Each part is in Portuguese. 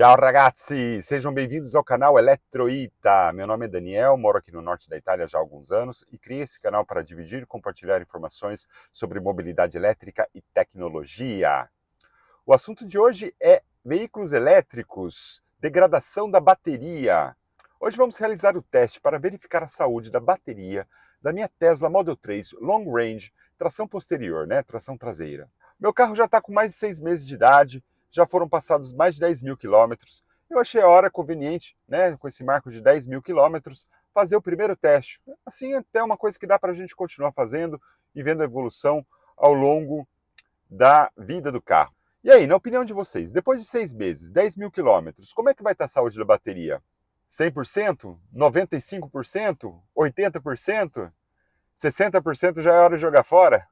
Ciao ragazzi, sejam bem-vindos ao canal Eletroita. Meu nome é Daniel, moro aqui no norte da Itália já há alguns anos e criei esse canal para dividir e compartilhar informações sobre mobilidade elétrica e tecnologia. O assunto de hoje é veículos elétricos, degradação da bateria. Hoje vamos realizar o teste para verificar a saúde da bateria da minha Tesla Model 3 Long Range, tração posterior, tração traseira. Meu carro já está com mais de 6 meses de idade, já foram passados mais de 10 mil quilômetros. Eu achei a hora conveniente, com esse marco de 10 mil quilômetros, fazer o primeiro teste. Assim, até uma coisa que dá para a gente continuar fazendo e vendo a evolução ao longo da vida do carro. E aí, na opinião de vocês, depois de 6 meses, 10 mil quilômetros, como é que vai estar a saúde da bateria? 100%? 95%? 80%? 60% já é hora de jogar fora?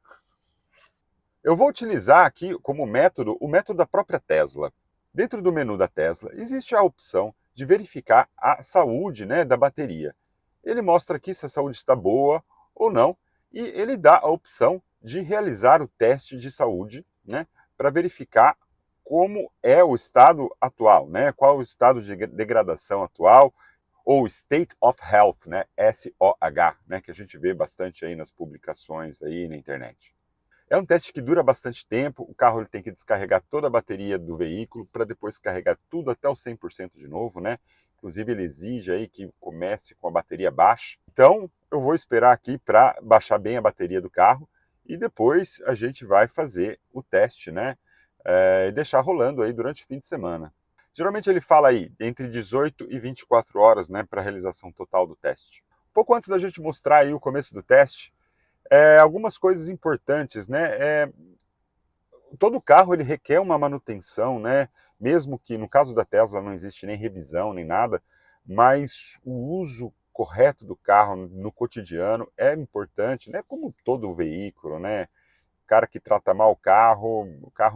Eu vou utilizar aqui como método o método da própria Tesla. Dentro do menu da Tesla existe a opção de verificar a saúde da bateria. Ele mostra aqui se a saúde está boa ou não e ele dá a opção de realizar o teste de saúde para verificar como é o estado atual, qual é o estado de degradação atual, ou State of Health, SOH, que a gente vê bastante aí nas publicações aí na internet. É um teste que dura bastante tempo, o carro ele tem que descarregar toda a bateria do veículo para depois carregar tudo até o 100% de novo, Inclusive ele exige aí que comece com a bateria baixa. Então eu vou esperar aqui para baixar bem a bateria do carro e depois a gente vai fazer o teste, e deixar rolando aí durante o fim de semana. Geralmente ele fala aí entre 18 e 24 horas, para a realização total do teste. Pouco antes da gente mostrar aí o começo do teste, algumas coisas importantes, todo carro ele requer uma manutenção, mesmo que no caso da Tesla não existe nem revisão nem nada, mas o uso correto do carro no cotidiano é importante, como todo veículo, O cara que trata mal o carro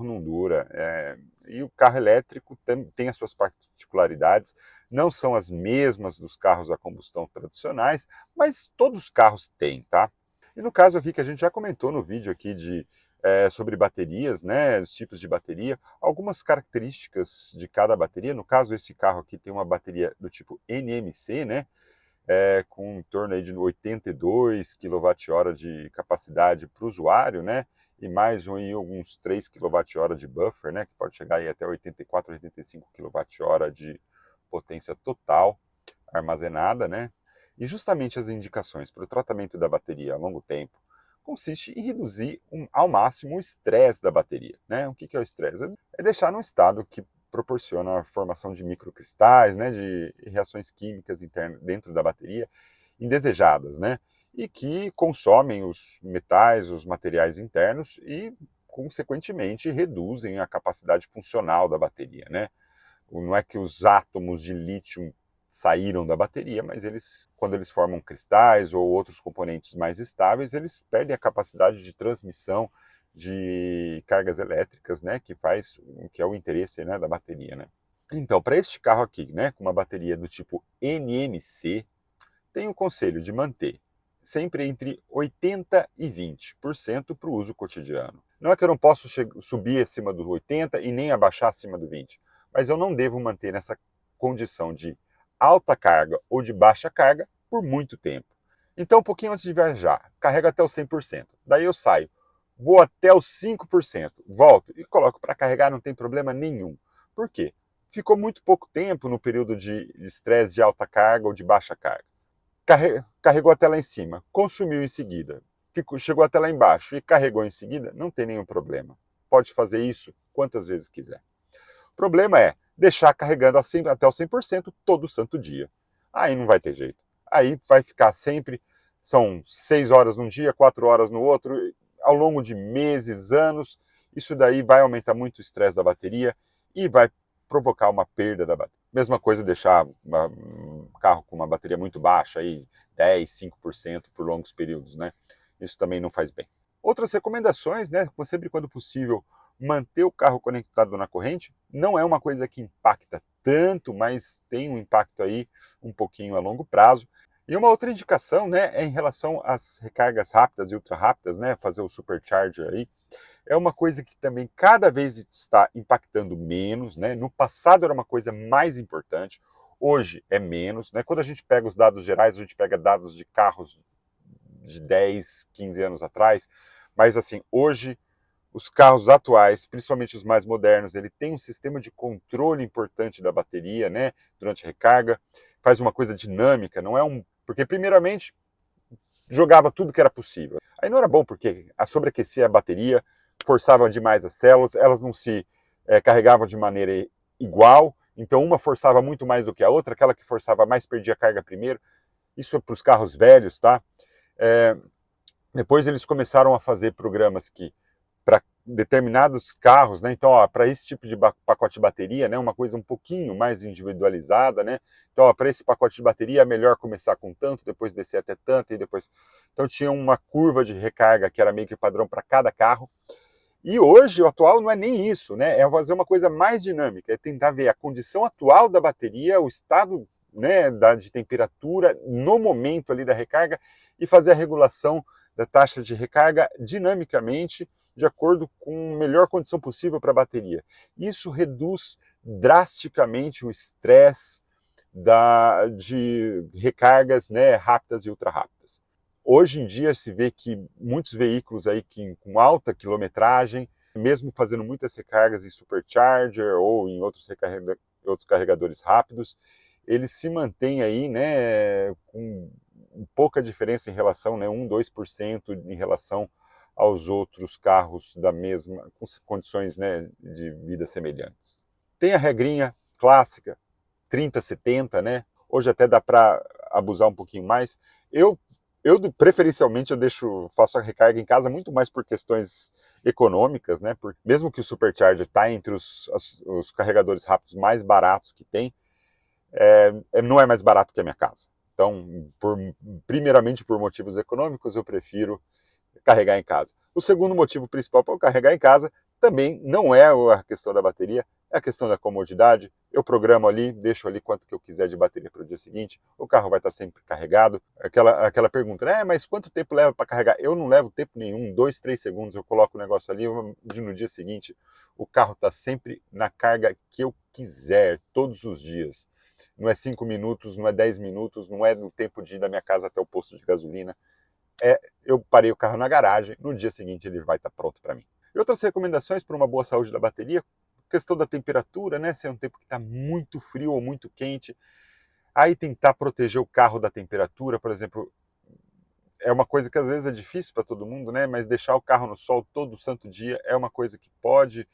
não dura. E o carro elétrico tem as suas particularidades, não são as mesmas dos carros a combustão tradicionais, mas todos os carros têm, tá? E no caso aqui que a gente já comentou no vídeo aqui sobre baterias, os tipos de bateria, algumas características de cada bateria. No caso, esse carro aqui tem uma bateria do tipo NMC, com em torno aí de 82 kWh de capacidade para o usuário, e mais alguns 3 kWh de buffer, que pode chegar aí até 84, 85 kWh de potência total armazenada, E justamente as indicações para o tratamento da bateria a longo tempo consiste em reduzir ao máximo o estresse da bateria, O que é o estresse? É deixar num estado que proporciona a formação de microcristais, de reações químicas internas dentro da bateria indesejadas, E que consomem os metais, os materiais internos e, consequentemente, reduzem a capacidade funcional da bateria, Não é que os átomos de lítio saíram da bateria, mas quando eles formam cristais ou outros componentes mais estáveis, eles perdem a capacidade de transmissão de cargas elétricas, que é o interesse, da bateria, Então, para este carro aqui, com uma bateria do tipo NMC, tem o conselho de manter sempre entre 80% e 20% para o uso cotidiano. Não é que eu não posso subir acima do 80% e nem abaixar acima do 20%, mas eu não devo manter nessa condição de alta carga ou de baixa carga por muito tempo. Então, um pouquinho antes de viajar, carrego até os 100%. Daí eu saio, vou até os 5%, volto e coloco para carregar, não tem problema nenhum. Por quê? Ficou muito pouco tempo no período de estresse de alta carga ou de baixa carga. Carregou até lá em cima, consumiu em seguida, chegou até lá embaixo e carregou em seguida, não tem nenhum problema. Pode fazer isso quantas vezes quiser. O problema é deixar carregando assim até o 100% todo santo dia. Aí não vai ter jeito. Aí vai ficar sempre, são 6 horas num dia, 4 horas no outro, ao longo de meses, anos, isso daí vai aumentar muito o estresse da bateria e vai provocar uma perda da bateria. Mesma coisa deixar um carro com uma bateria muito baixa, aí 10, 5% por longos períodos, Isso também não faz bem. Outras recomendações, sempre quando possível, manter o carro conectado na corrente, não é uma coisa que impacta tanto, mas tem um impacto aí um pouquinho a longo prazo. E uma outra indicação, é em relação às recargas rápidas e ultra rápidas, fazer o supercharger aí, é uma coisa que também cada vez está impactando menos, né? No passado era uma coisa mais importante, hoje é menos, né? Quando a gente pega os dados gerais, a gente pega dados de carros de 10, 15 anos atrás, mas assim, hoje os carros atuais, principalmente os mais modernos, ele tem um sistema de controle importante da bateria, né, durante a recarga, faz uma coisa dinâmica, não é um... Porque primeiramente jogava tudo que era possível. Aí não era bom porque sobreaquecia a bateria, forçava demais as células, elas não se carregavam de maneira igual, então uma forçava muito mais do que a outra, aquela que forçava mais perdia a carga primeiro. Isso é para os carros velhos, tá? Depois eles começaram a fazer programas que, para determinados carros, né? Então, para esse tipo de pacote de bateria, né? Uma coisa um pouquinho mais individualizada, né? Então, para esse pacote de bateria é melhor começar com tanto, depois descer até tanto e depois... Então, tinha uma curva de recarga que era meio que padrão para cada carro. E hoje, o atual não é nem isso, né? É fazer uma coisa mais dinâmica, é tentar ver a condição atual da bateria, o estado, né, de temperatura no momento ali da recarga e fazer a regulação da taxa de recarga dinamicamente, de acordo com a melhor condição possível para a bateria. Isso reduz drasticamente o estresse de recargas, né, rápidas e ultra rápidas. Hoje em dia se vê que muitos veículos aí com alta quilometragem, mesmo fazendo muitas recargas em supercharger ou em outros carregadores rápidos, eles se mantêm aí, né, com pouca diferença em relação, né, 1, 2% em relação aos outros carros da mesma, com condições, né, de vida semelhantes. Tem a regrinha clássica, 30-70, né? Hoje até dá para abusar um pouquinho mais. Eu preferencialmente faço a recarga em casa muito mais por questões econômicas, né? Porque mesmo que o Supercharger está entre os carregadores rápidos mais baratos que tem, não é mais barato que a minha casa. Então, primeiramente por motivos econômicos, eu prefiro carregar em casa. O segundo motivo principal para eu carregar em casa também não é a questão da bateria, é a questão da comodidade. Eu programo ali, deixo ali quanto que eu quiser de bateria para o dia seguinte, o carro vai estar sempre carregado. Aquela pergunta, mas quanto tempo leva para carregar? Eu não levo tempo nenhum, 2, 3 segundos, eu coloco o negócio ali, no dia seguinte o carro está sempre na carga que eu quiser, todos os dias. Não é 5 minutos, não é 10 minutos, não é no tempo de ir da minha casa até o posto de gasolina. Eu parei o carro na garagem, no dia seguinte ele vai estar pronto para mim. E outras recomendações para uma boa saúde da bateria, questão da temperatura, né? Se é um tempo que está muito frio ou muito quente, aí tentar proteger o carro da temperatura, por exemplo, é uma coisa que às vezes é difícil para todo mundo, né? Mas deixar o carro no sol todo santo dia é uma coisa que pode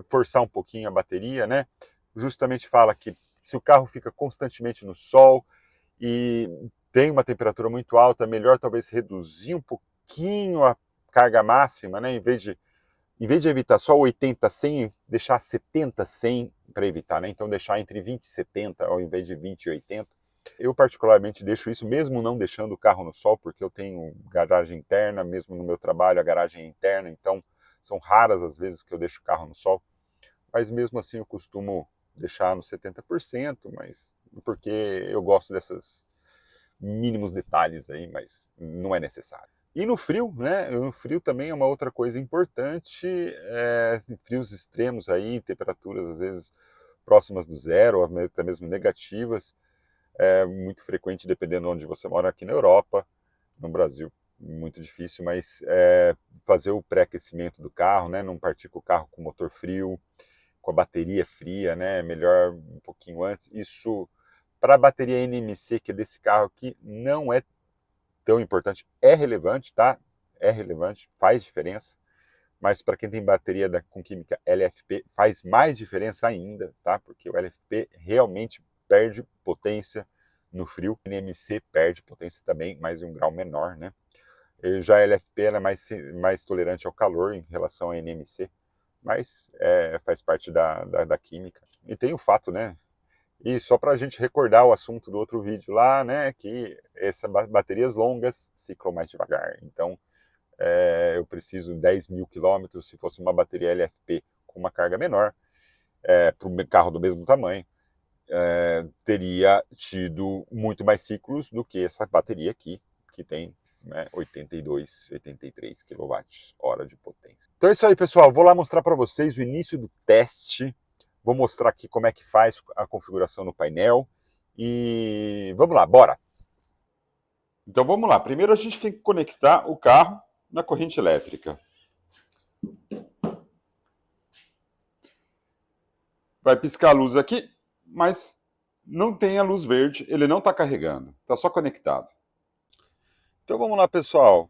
forçar um pouquinho a bateria, né? Justamente fala que se o carro fica constantemente no sol e tem uma temperatura muito alta, é melhor talvez reduzir um pouquinho a carga máxima, né? Em vez de evitar só 80, 100, deixar 70, 100 para evitar, né? Então deixar entre 20 e 70 ao invés de 20 e 80. Eu particularmente deixo isso, mesmo não deixando o carro no sol, porque eu tenho garagem interna, mesmo no meu trabalho a garagem é interna, então são raras as vezes que eu deixo o carro no sol, mas mesmo assim eu costumo deixar no 70%, mas porque eu gosto desses mínimos detalhes aí, mas não é necessário. E no frio, né? No frio também é uma outra coisa importante, frios extremos aí, temperaturas às vezes próximas do zero, ou até mesmo negativas, é muito frequente dependendo de onde você mora aqui na Europa, no Brasil muito difícil, mas fazer o pré-aquecimento do carro, né? Não partir com o carro com o motor frio, com a bateria fria, né? Melhor um pouquinho antes. Isso para a bateria NMC, que é desse carro aqui, não é tão importante. É relevante, tá? É relevante, faz diferença. Mas para quem tem bateria com química LFP, faz mais diferença ainda, tá? Porque o LFP realmente perde potência no frio. O NMC perde potência também, mas em um grau menor, né? Já a LFP ela é mais tolerante ao calor em relação à NMC, mas faz parte da química. E tem o fato, né? E só para a gente recordar o assunto do outro vídeo lá, né, que essas baterias longas ciclam mais devagar. Então, eu preciso 10 mil quilômetros, se fosse uma bateria LFP com uma carga menor, para um carro do mesmo tamanho, teria tido muito mais ciclos do que essa bateria aqui, que tem né, 82, 83 kWh de potência. Então é isso aí, pessoal. Vou lá mostrar para vocês o início do teste. Vou mostrar aqui como é que faz a configuração no painel. E vamos lá, bora! Então vamos lá. Primeiro a gente tem que conectar o carro na corrente elétrica. Vai piscar a luz aqui, mas não tem a luz verde, ele não está carregando, está só conectado. Então vamos lá, pessoal.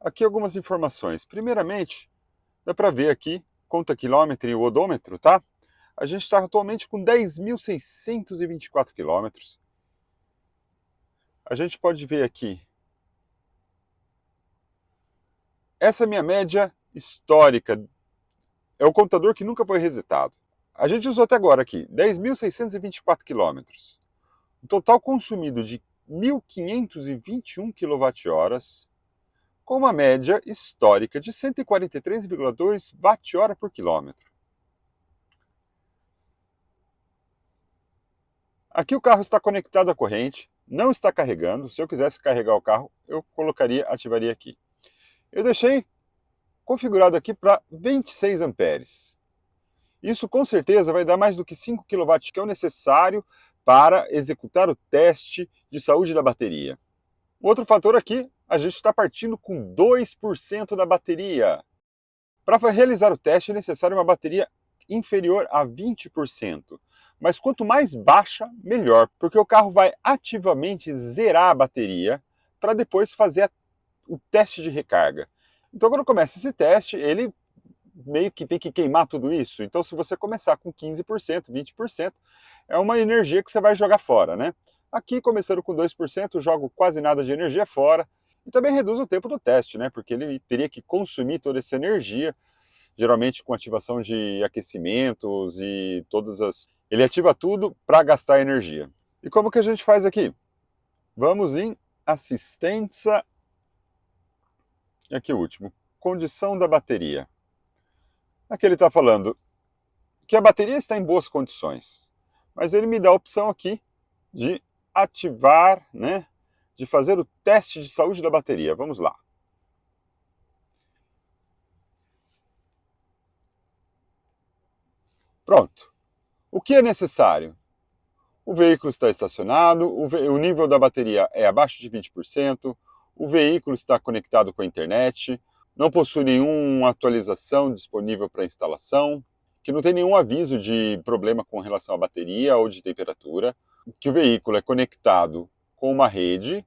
Aqui algumas informações. Primeiramente, dá para ver aqui, conta quilômetro e o odômetro, tá? A gente está atualmente com 10.624 quilômetros. A gente pode ver aqui. Essa é a minha média histórica. É o computador que nunca foi resetado. A gente usou até agora aqui 10.624 quilômetros. Um total consumido de 1.521 kWh, com uma média histórica de 143,2 Wh por quilômetro. Aqui o carro está conectado à corrente, não está carregando. Se eu quisesse carregar o carro, eu ativaria aqui. Eu deixei configurado aqui para 26 amperes. Isso com certeza vai dar mais do que 5 kW, que é o necessário para executar o teste de saúde da bateria. Outro fator aqui, a gente está partindo com 2% da bateria. Para realizar o teste é necessário uma bateria inferior a 20%. Mas quanto mais baixa, melhor, porque o carro vai ativamente zerar a bateria para depois fazer o teste de recarga. Então quando começa esse teste, ele meio que tem que queimar tudo isso. Então se você começar com 15%, 20%, é uma energia que você vai jogar fora, né? Aqui, começando com 2%, jogo quase nada de energia fora. E também reduz o tempo do teste, né? Porque ele teria que consumir toda essa energia, geralmente com ativação de aquecimentos e todas as... Ele ativa tudo para gastar energia. E como que a gente faz aqui? Vamos em assistência. Aqui o último. Condição da bateria. Aqui ele está falando que a bateria está em boas condições. Mas ele me dá a opção aqui de ativar, né? De fazer o teste de saúde da bateria. Vamos lá. Pronto. O que é necessário? O veículo está estacionado, o nível da bateria é abaixo de 20%, o veículo está conectado com a internet, não possui nenhuma atualização disponível para instalação, que não tem nenhum aviso de problema com relação à bateria ou de temperatura, que o veículo é conectado com uma rede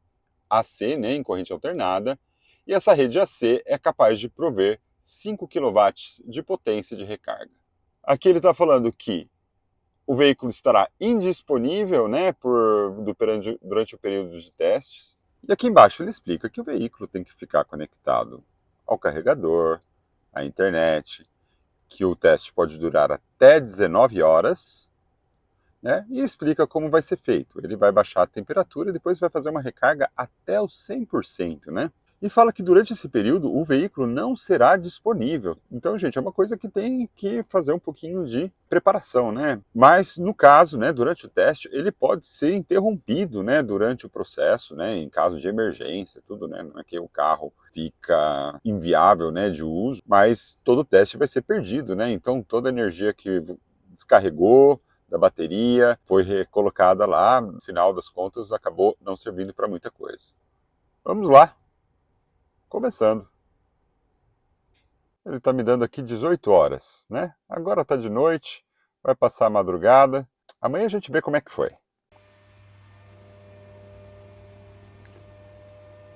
AC, né, em corrente alternada, e essa rede AC é capaz de prover 5 kW de potência de recarga. Aqui ele está falando que o veículo estará indisponível, né, durante o período de testes. E aqui embaixo ele explica que o veículo tem que ficar conectado ao carregador, à internet, que o teste pode durar até 19 horas, né, e explica como vai ser feito. Ele vai baixar a temperatura e depois vai fazer uma recarga até os 100%, né? E fala que durante esse período o veículo não será disponível. Então, gente, é uma coisa que tem que fazer um pouquinho de preparação, né? Mas, no caso, né, durante o teste, ele pode ser interrompido, né, durante o processo, né, em caso de emergência, tudo, né? Não é que o carro fica inviável, né, de uso, mas todo o teste vai ser perdido, né? Então, toda a energia que descarregou da bateria foi recolocada lá, no final das contas, acabou não servindo para muita coisa. Vamos lá. Começando. Ele está me dando aqui 18 horas, né? Agora está de noite, vai passar a madrugada. Amanhã a gente vê como é que foi.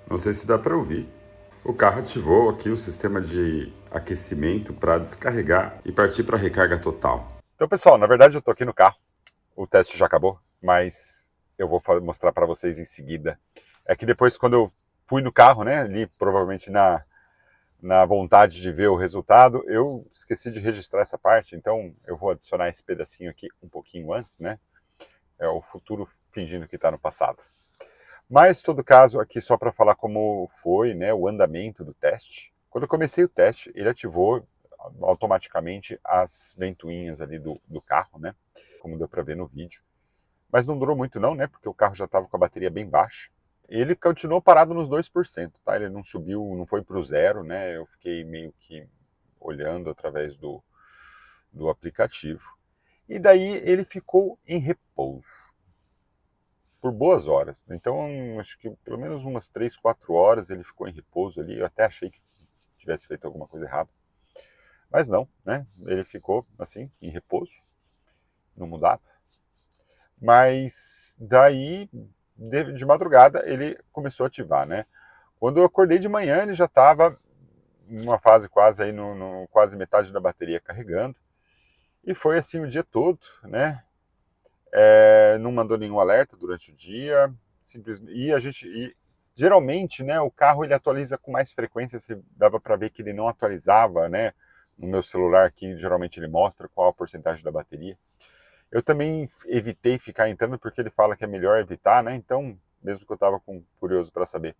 Não sei se dá para ouvir. O carro ativou aqui o sistema de aquecimento para descarregar e partir para a recarga total. Então, pessoal, na verdade eu estou aqui no carro. O teste já acabou, mas eu vou mostrar para vocês em seguida. É que depois, quando eu fui no carro, né, ali provavelmente na vontade de ver o resultado, eu esqueci de registrar essa parte, então eu vou adicionar esse pedacinho aqui um pouquinho antes, né? É o futuro fingindo que está no passado. Mas, em todo caso, aqui só para falar como foi, né, o andamento do teste. Quando eu comecei o teste, ele ativou automaticamente as ventoinhas ali do carro, né? Como deu para ver no vídeo. Mas não durou muito não, né? Porque o carro já estava com a bateria bem baixa. ele continuou parado nos 2%, tá? Ele não subiu, não foi para o zero, né? Eu fiquei meio que olhando através do aplicativo. E daí ele ficou em repouso por boas horas. Então, acho que pelo menos umas 3, 4 horas ele ficou em repouso ali. Eu até achei que tivesse feito alguma coisa errada. Mas não, né? Ele ficou assim, em repouso, não mudava. Mas daí, de madrugada, ele começou a ativar, né? Quando eu acordei de manhã, ele já estava numa fase quase aí, quase metade da bateria carregando. E foi assim o dia todo, né? Não mandou nenhum alerta durante o dia, simplesmente. Geralmente, né, o carro ele atualiza com mais frequência. Você dava para ver que ele não atualizava, né? No meu celular aqui, geralmente ele mostra qual a porcentagem da bateria. Eu também evitei ficar entrando porque ele fala que é melhor evitar, né? Então, mesmo que eu estava curioso para saber,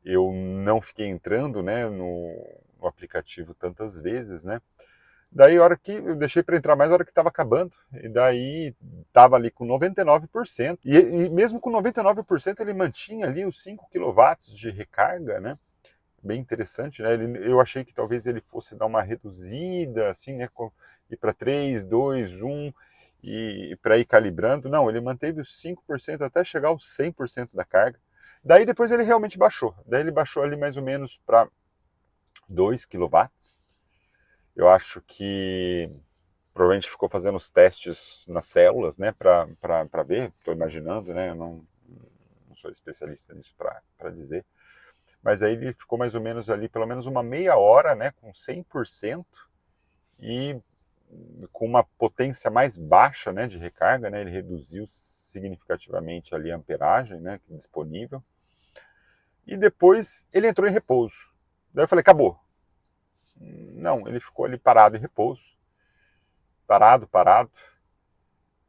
eu não fiquei entrando, né, no aplicativo tantas vezes, né? Daí, a hora que eu deixei para entrar mais, a hora que estava acabando, e daí estava ali com 99%, e mesmo com 99% ele mantinha ali os 5 quilowatts de recarga, né? Bem interessante, né? Eu achei que talvez ele fosse dar uma reduzida, assim, né? Ir para 3, 2, 1, e para ir calibrando. Não, ele manteve os 5% até chegar aos 100% da carga. Daí depois ele realmente baixou. Daí ele baixou ali mais ou menos para 2 quilowatts. Eu acho que provavelmente ficou fazendo os testes nas células, né, para ver, estou imaginando, né, eu não sou especialista nisso para dizer, mas aí ele ficou mais ou menos ali, pelo menos uma meia hora, né, com 100% e com uma potência mais baixa, né, de recarga, né, ele reduziu significativamente ali a amperagem, né, disponível, e depois ele entrou em repouso. Daí eu falei, acabou. Não, ele ficou ali parado em repouso, parado,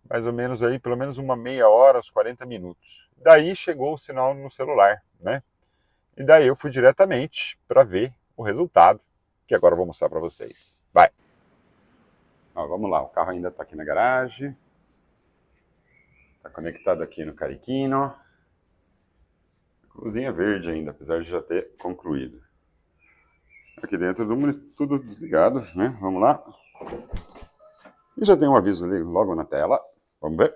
mais ou menos aí, pelo menos uma meia hora, uns 40 minutos. Daí chegou o sinal no celular, né? E daí eu fui diretamente para ver o resultado, que agora eu vou mostrar para vocês. Vai! Ó, vamos lá, o carro ainda está aqui na garagem, está conectado aqui no Cariquino. Luzinha verde ainda, apesar de já ter concluído. Aqui dentro tudo desligado, né? Vamos lá. E já tem um aviso ali logo na tela. Vamos ver.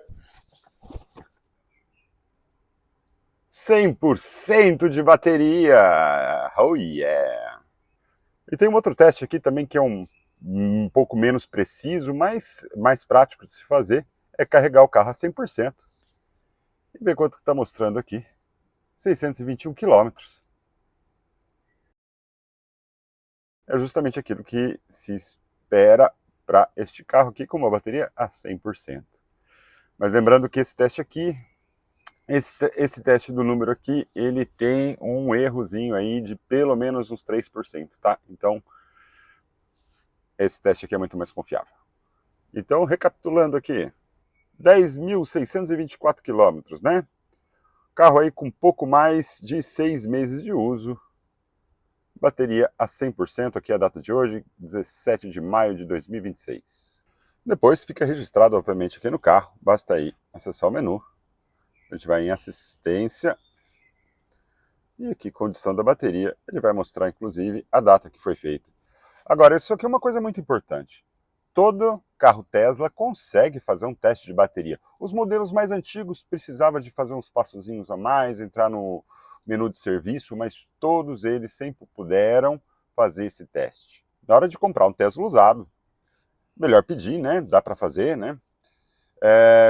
100% de bateria! Oh yeah! E tem um outro teste aqui também que é um pouco menos preciso, mas mais prático de se fazer, é carregar o carro a 100%. E ver quanto que está mostrando aqui. 621 quilômetros. É justamente aquilo que se espera para este carro aqui com uma bateria a 100%. Mas lembrando que esse teste aqui, esse teste do número aqui, ele tem um errozinho aí de pelo menos uns 3%, tá? Então, esse teste aqui é muito mais confiável. Então, recapitulando aqui, 10.624 quilômetros, né? Carro aí com pouco mais de 6 meses de uso. Bateria a 100%, aqui é a data de hoje, 17 de maio de 2026. Depois fica registrado, obviamente, aqui no carro. Basta aí acessar o menu. A gente vai em assistência. E aqui, condição da bateria. Ele vai mostrar, inclusive, a data que foi feita. Agora, isso aqui é uma coisa muito importante. Todo carro Tesla consegue fazer um teste de bateria. Os modelos mais antigos precisavam de fazer uns passozinhos a mais, entrar no menu de serviço, mas todos eles sempre puderam fazer esse teste. Na hora de comprar um Tesla usado, melhor pedir, né? Dá para fazer, né?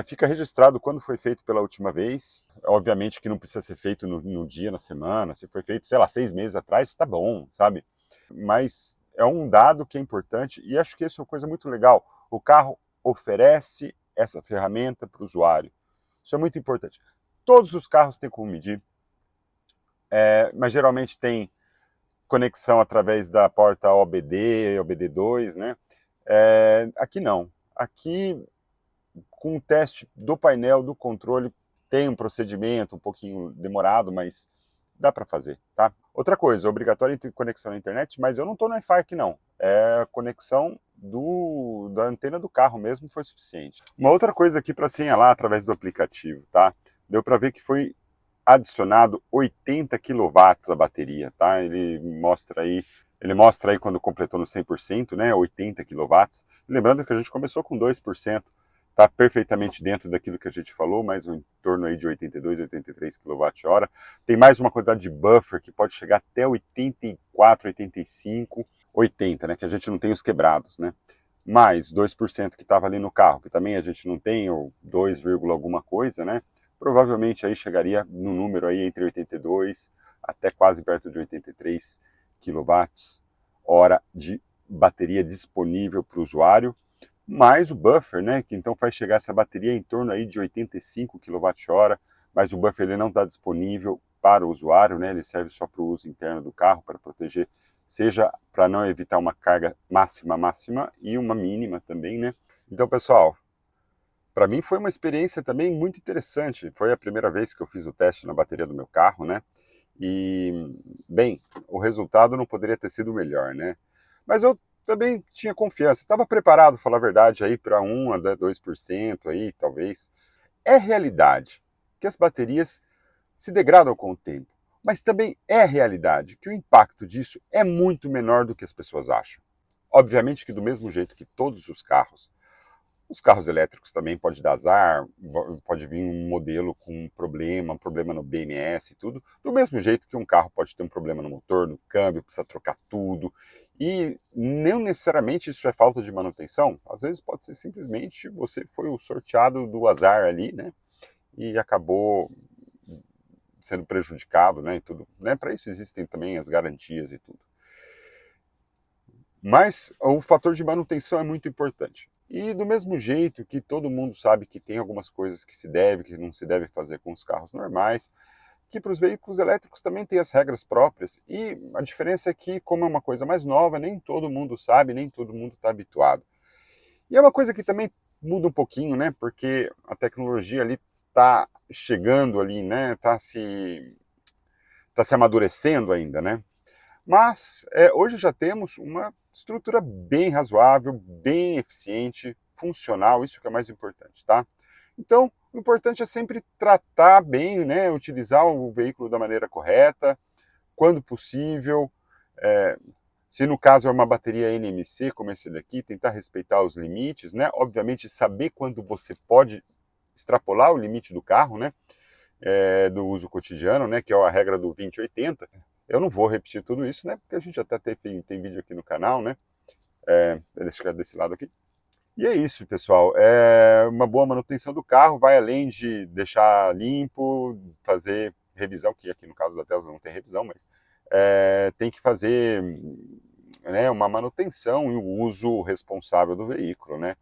Fica registrado quando foi feito pela última vez. Obviamente que não precisa ser feito no dia, na semana. Se foi feito, sei lá, 6 meses atrás, tá bom, sabe? Mas é um dado que é importante e acho que isso é uma coisa muito legal. O carro oferece essa ferramenta para o usuário. Isso é muito importante. Todos os carros têm como medir, mas geralmente tem conexão através da porta OBD, OBD2, né? Aqui não. Aqui, com o teste do painel, do controle, tem um procedimento um pouquinho demorado, mas dá para fazer, tá? Outra coisa, obrigatória conexão na internet, mas eu não estou no Wi-Fi aqui não. É a conexão da antena do carro mesmo foi suficiente. Uma outra coisa aqui para assinyalar através do aplicativo, tá? Deu para ver que foi adicionado 80 quilowatts à bateria, tá? Ele mostra aí quando completou no 100%, né, 80 quilowatts. Lembrando que a gente começou com 2%, está perfeitamente dentro daquilo que a gente falou, mais em torno aí de 82, 83 kWh. Tem mais uma quantidade de buffer que pode chegar até 84, 85, 80, né, que a gente não tem os quebrados, né? Mais 2% que estava ali no carro, que também a gente não tem, ou 2, alguma coisa, né? Provavelmente aí chegaria no número aí entre 82 até quase perto de 83 kWh de bateria disponível para o usuário, mais o buffer, né, que então faz chegar essa bateria em torno aí de 85 kWh, mas o buffer ele não está disponível para o usuário, né, ele serve só para o uso interno do carro, para proteger, seja para não evitar uma carga máxima e uma mínima também, né. Então, pessoal, para mim foi uma experiência também muito interessante, foi a primeira vez que eu fiz o teste na bateria do meu carro, né, e, bem, o resultado não poderia ter sido melhor, né, mas eu também tinha confiança, estava preparado, falar a verdade, aí para 1 a 2% aí, talvez. É realidade que as baterias se degradam com o tempo, mas também é realidade que o impacto disso é muito menor do que as pessoas acham. Obviamente que do mesmo jeito que todos os carros elétricos também pode dar azar, pode vir um modelo com um problema no BMS e tudo, do mesmo jeito que um carro pode ter um problema no motor, no câmbio, precisa trocar tudo, e não necessariamente isso é falta de manutenção, às vezes pode ser simplesmente você foi o sorteado do azar ali, né, e acabou sendo prejudicado, né, e tudo, né, para isso existem também as garantias e tudo. Mas o fator de manutenção é muito importante. E do mesmo jeito que todo mundo sabe que tem algumas coisas que se deve, que não se deve fazer com os carros normais, que para os veículos elétricos também tem as regras próprias. E a diferença é que, como é uma coisa mais nova, nem todo mundo sabe, nem todo mundo está habituado. E é uma coisa que também muda um pouquinho, né? Porque a tecnologia ali está chegando ali, né? Tá se amadurecendo ainda, né? Mas hoje já temos uma estrutura bem razoável, bem eficiente, funcional, isso que é mais importante, tá? Então, o importante é sempre tratar bem, né, utilizar o veículo da maneira correta, quando possível, se no caso é uma bateria NMC, como esse daqui, tentar respeitar os limites, né? Obviamente saber quando você pode extrapolar o limite do carro, né? Do uso cotidiano, né? Que é a regra do 20/80. Eu não vou repetir tudo isso, né? Porque a gente até tem vídeo aqui no canal, né? Deixa eu desse lado aqui. E é isso, pessoal. É uma boa manutenção do carro, vai além de deixar limpo, fazer revisão, que aqui no caso da Tesla não tem revisão, mas tem que fazer, né, uma manutenção e o uso responsável do veículo, né?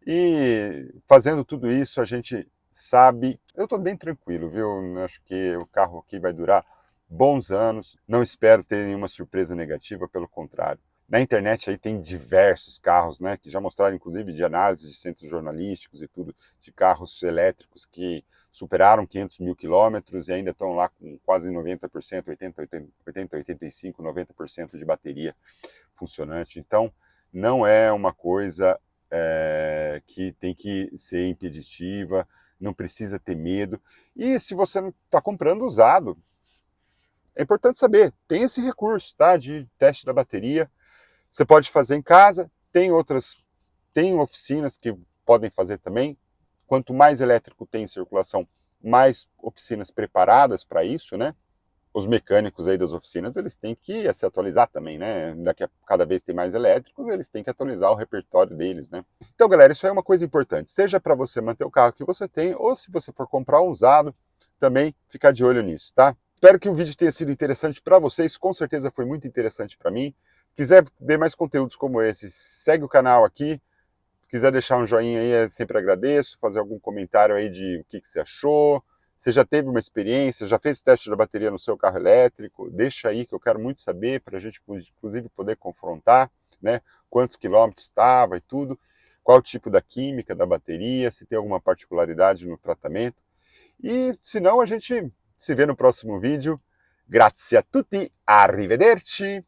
E fazendo tudo isso, a gente sabe... Eu estou bem tranquilo, viu? Acho que o carro aqui vai durar bons anos. Não espero ter nenhuma surpresa negativa, pelo contrário. Na internet aí tem diversos carros, né, que já mostraram inclusive de análise de centros jornalísticos e tudo, de carros elétricos que superaram 500 mil quilômetros e ainda estão lá com quase 90%, 80, 85, 90% de bateria funcionante. Então, não é uma coisa que tem que ser impeditiva, não precisa ter medo. E se você não está comprando usado, é importante saber, tem esse recurso, tá, de teste da bateria. Você pode fazer em casa, tem oficinas que podem fazer também. Quanto mais elétrico tem em circulação, mais oficinas preparadas para isso, né? Os mecânicos aí das oficinas, eles têm que se atualizar também, né? Cada vez tem mais elétricos, eles têm que atualizar o repertório deles, né? Então, galera, isso é uma coisa importante. Seja para você manter o carro que você tem, ou se você for comprar um usado, também ficar de olho nisso, tá? Espero que o vídeo tenha sido interessante para vocês, com certeza foi muito interessante para mim. Quiser ver mais conteúdos como esse, segue o canal aqui. Quiser deixar um joinha aí, eu sempre agradeço. Fazer algum comentário aí de o que você achou. Você já teve uma experiência, já fez teste da bateria no seu carro elétrico? Deixa aí que eu quero muito saber, para a gente inclusive poder confrontar, né? Quantos quilômetros estava e tudo. Qual o tipo da química da bateria, se tem alguma particularidade no tratamento. E se não, a gente se vê no próximo vídeo. Grazie a tutti, arrivederci!